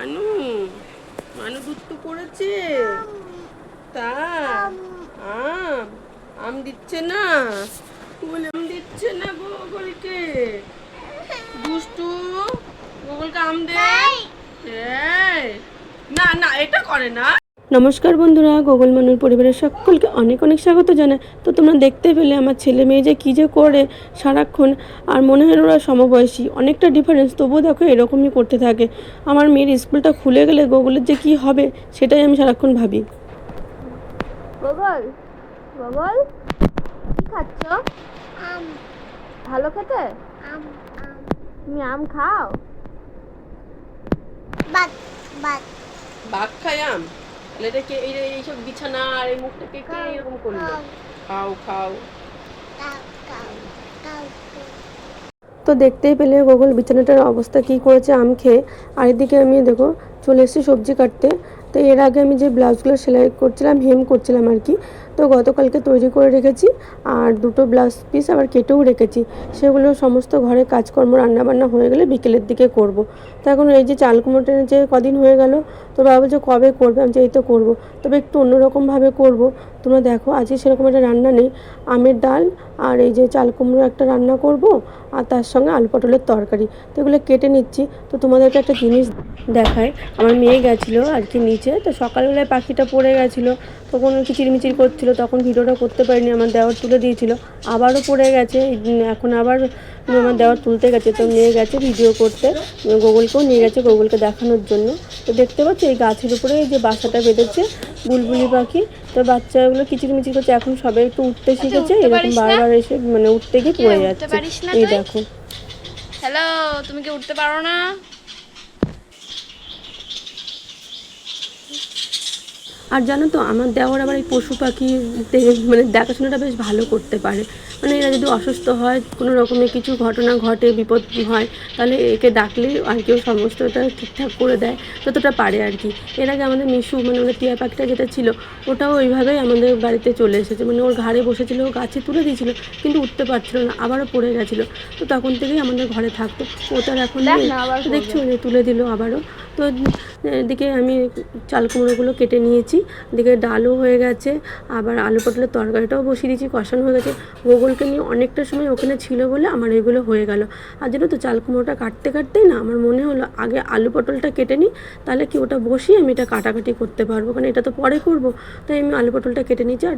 মানু মানু দুধ তো পড়েছে। তা আম আম দিচ্ছে না, বলে আম দিচ্ছে না গোগলকে। দুষ্টু, গোগলকে আম দে। এই, না না এটা করে না। নমস্কার বন্ধুরা, গোগল মানুর পরিবারের সকলকে অনেক অনেক স্বাগত জানাই। তো তোমরা দেখতে পেলে আমার ছেলে মেয়ে যে কী যে করে সারাক্ষণ, আর মনে হয় ওরা সমবয়সী, অনেকটা ডিফারেন্স, তবুও দেখো এরকমই করতে থাকে। আমার মেয়ের স্কুলটা খুলে গেলে গোগলের যে কী হবে সেটাই আমি সারাক্ষণ ভাবি। গোগল, গোগল কি খাচ্ছ? আম। ভালো খেতে? আম আম। তুমি আম খাও? বাত বাত। বাঘ খায় আম? তাহলে এটা কে এইসব বিছানা আর এই মুখটাকে কে এরকম করলো? খাও খাও। তো দেখতেই পেলে গোগল বিছানাটার অবস্থা কী করেছে আম খেয়ে। আর এদিকে আমি দেখো চলে এসেছি সবজি কাটতে। তো এর আগে আমি যে ব্লাউজগুলো সেলাই করছিলাম, হেম করছিলাম আর কি, তো গতকালকে তৈরি করে রেখেছি। আর দুটো ব্লাউজ পিস আবার কেটেও রেখেছি। সেগুলো সমস্ত ঘরে কাজকর্ম রান্নাবান্না হয়ে গেলে বিকেলের দিকে করব। তো এখন এই যে চাল কুমড়োটা যে কদিন হয়ে গেল, তো বাবা যে কবে করবে, আমি যে এই তো করবো, তবে একটু অন্যরকমভাবে করব। তোমরা দেখো আজকে সেরকম একটা রান্না নেই, আমের ডাল আর এই যে চাল কুমড়ো একটা রান্না করব, আর তার সঙ্গে আলু পটলের তরকারি। তো এগুলো কেটে নিচ্ছি। তো তোমাদেরকে একটা জিনিস দেখায়, আমার মেয়ে গেছিলো আর কি নিচে, তো সকালবেলায় পাখিটা পড়ে গেছিলো, তখন কিচিরমিচির করছিলো, তখন ভিডিওটা করতে পারিনি, আমার দেওয়ার তুলে দিয়েছিল। আবারও পড়ে গেছে, এখন আবার আমার দেওয়ার তুলতে গেছে, তো নিয়ে গেছে ভিডিও করতে, গুগলকেও নিয়ে গেছে গুগলকে দেখানোর জন্য। তো দেখতে পাচ্ছি এই গাছের উপরে এই যে বাসাটা বেঁধেছে বুলবুলি পাখি, তো বাচ্চাগুলো কিচিরমিচির করছে, এখন সবাই একটু উঠতে শিখেছে, এরকম বারবার এসে মানে উঠতে গিয়ে পড়ে যাচ্ছে। এই দেখো। হ্যালো, তুমি কি উঠতে পারো না? আর জানো তো আমার দেওয়ার আবার এই পশু পাখি মানে দেখাশোনাটা বেশ ভালো করতে পারে। মানে এরা যদি অসুস্থ হয়, কোনো রকমের কিছু ঘটনা ঘটে, বিপদ হয়, তাহলে একে ডাকলে আর কেউ সমস্তটা ঠিকঠাক করে দেয়, যতটা পারে আর কি। এর আগে আমাদের মিশু মানে আমাদের টিয়া পাখিটা যেটা ছিল, ওটাও ওইভাবেই আমাদের বাড়িতে চলে এসেছে, মানে ওর ঘাড়ে বসেছিল, ও গাছে তুলে দিয়েছিল, কিন্তু উঠতে পারছিল না, আবারও পড়ে গেছিলো। তো তখন থেকেই আমাদের ঘরে থাকতো, ও তার এখন নেই। তো দেখছো তুলে দিল আবারও। তো এদিকে আমি চাল কুমড়োগুলো কেটে নিয়েছি, এদিকে ডালও হয়ে গেছে, আবার আলু পটলের তরকারিটাও বসিয়ে দিয়েছি, কষানো হয়ে গেছে। গোগলকে নিয়ে অনেকটা সময় ওখানে ছিল বলে আমার এগুলো হয়ে গেল। আর যেন তো চাল কুমড়োটা কাটতে কাটতেই না আমার মনে হলো আগে আলু পটলটা কেটে নিই, তাহলে কি ওটা বসিয়ে আমি এটা কাটাকাটি করতে পারবো, কারণ এটা তো পরে করবো। তাই আমি আলু পটলটা কেটে নিয়েছি। আর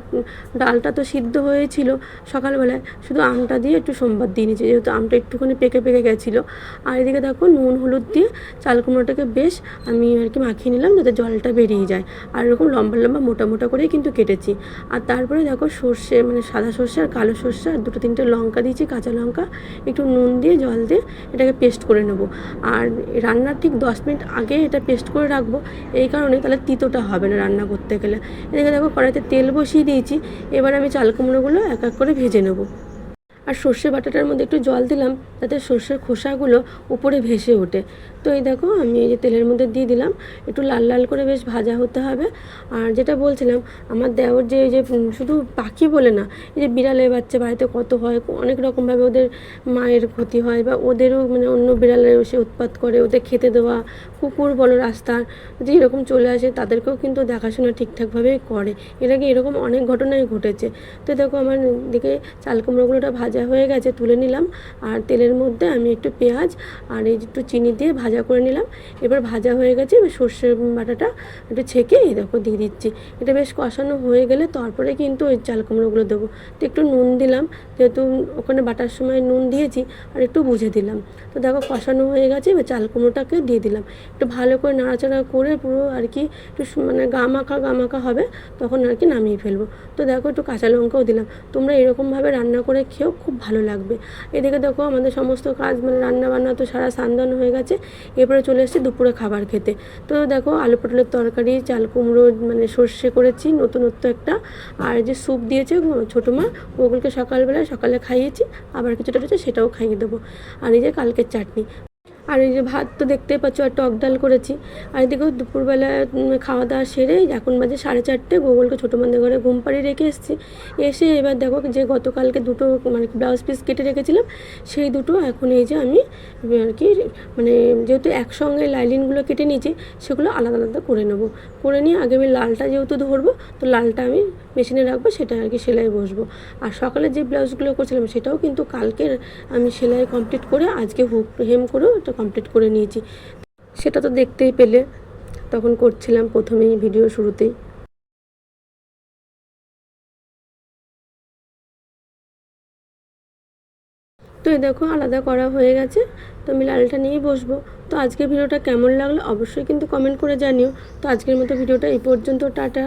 ডালটা তো সিদ্ধ হয়েছিল সকালবেলায়, শুধু আমটা দিয়ে একটু সোমবার দিয়ে নিয়েছি, যেহেতু আমটা একটুখানি পেকে পেকে গেছিলো। আর এদিকে দেখো নুন হলুদ দিয়ে চাল কুমড়োটাকে বেশ আমি আর কি মাখিয়ে নিলাম, যাতে জলটা বেরিয়ে যায়। আর এরকম লম্বা লম্বা মোটা মোটা করেই কিন্তু কেটেছি। আর তারপরে দেখো সর্ষে, মানে সাদা সর্ষে আর কালো সর্ষে আর দুটো তিনটে লঙ্কা দিয়েছি, কাঁচা লঙ্কা, একটু নুন দিয়ে জল দিয়ে এটাকে পেস্ট করে নেবো। আর রান্নার ঠিক 10 মিনিট আগে এটা পেস্ট করে রাখবো, এই কারণে তাহলে তিতোটা হবে না রান্না করতে গেলে। এদিকে দেখো কড়াইতে তেল বসিয়ে দিয়েছি, এবার আমি চাল কুমড়োগুলো এক এক করে ভেজে নেবো। আর সর্ষে বাটাটার মধ্যে একটু জল দিলাম, যাতে সর্ষের খোসাগুলো উপরে ভেসে ওঠে। তো এই দেখো আমি এই যে তেলের মধ্যে দিয়ে দিলাম, একটু লাল লাল করে বেশ ভাজা হতে হবে। আর যেটা বলছিলাম, আমার দেওর যে এই যে শুধু পাখি বলে না, এই যে বিড়ালের বাচ্চা বাড়িতে কত হয়, অনেক রকমভাবে ওদের মায়ের ক্ষতি হয়, বা ওদেরও মানে অন্য বিড়ালের এসে উৎপাত করে, ওদের খেতে দেওয়া, কুকুর বলো রাস্তার যে এরকম চলে আসে, তাদেরকেও কিন্তু দেখাশোনা ঠিকঠাকভাবেই করে। এর আগে এরকম অনেক ঘটনাই ঘটেছে। তো দেখো আমার দিকে চাল কুমড়োগুলোটা ভাজা হয়ে গেছে, তুলে নিলাম। আর তেলের মধ্যে আমি একটু পেঁয়াজ আর এই একটু চিনি দিয়ে ভাজা করে নিলাম। এবার ভাজা হয়ে গেছে, এবার সর্ষের বাটাটা একটু ছেঁকে এই দেখো দিয়ে দিচ্ছি। এটা বেশ কষানো হয়ে গেলে তারপরে কিন্তু ওই চাল কুমড়োগুলো দেবো। তো একটু নুন দিলাম, যেহেতু ওখানে বাটার সময় নুন দিয়েছি, আর একটু বুঝে দিলাম। তো দেখো কষানো হয়ে গেছে, এবার চাল কুমড়োটাকে দিয়ে দিলাম। একটু ভালো করে নাড়াচাড়া করে পুরো আর কি একটু মানে গামাখা গামাখা হবে, তখন আর কি নামিয়ে ফেলবো। তো দেখো একটু কাঁচা লঙ্কাও দিলাম। তোমরা এরকমভাবে রান্না করে খেয়েও খুব ভালো লাগবে। এদিকে দেখো আমাদের সমস্ত কাজ মানে রান্না বান্না তো সারা সান্দান হয়ে গেছে, এরপরে চলে এসেছি দুপুরে খাবার খেতে। তো দেখো আলু পটলের তরকারি, চাল কুমড়ো মানে সর্ষে করেছি নতুনত্ব একটা, আর যে স্যুপ দিয়েছে ছোটো মা, ওগুলোকে সকালে খাইয়েছি, আবার কিছুটা রয়েছে সেটাও খাইয়ে দেবো। আর এই যে কালকের চাটনি। আর এই যে ভাত তো দেখতেই পাচ্ছ, আর টক ডাল করেছি। আর এদিকেও দুপুরবেলা খাওয়া দাওয়া সেরে এখন বাজে 4:30, গোগলকে ছোটো মাদের ঘরে ঘুম পাড়িয়ে রেখে এসেছি। এসে এবার দেখো যে গতকালকে দুটো মানে ব্লাউজ পিস কেটে রেখেছিলাম, সেই দুটো এখন এই যে আমি আর কি মানে যেহেতু একসঙ্গে লাইলিনগুলো কেটে নিয়েছি, সেগুলো আলাদা আলাদা করে নেবো। করে নিয়ে আগে আমি লালটা যেহেতু ধরবো, তো লালটা আমি মেশিনে রাখবো, সেটা আর কি সেলাই বসবো। আর সকালে যে ব্লাউজগুলো করছিলাম সেটাও কিন্তু কালকের আমি সেলাই কমপ্লিট করে আজকে হুক হেম করেও এটা কমপ্লিট করে নিয়েছি। সেটা তো দেখতেই পেলে তখন করছিলাম প্রথমেই ভিডিও শুরুতেই। তো এই দেখো আলাদা করা হয়ে গেছে, তো আমি লালটা নিয়েই বসবো। তো আজকের ভিডিওটা কেমন লাগলো অবশ্যই কিন্তু কমেন্ট করে জানিও। তো আজকের মতো ভিডিওটা এই পর্যন্ত, টাটা।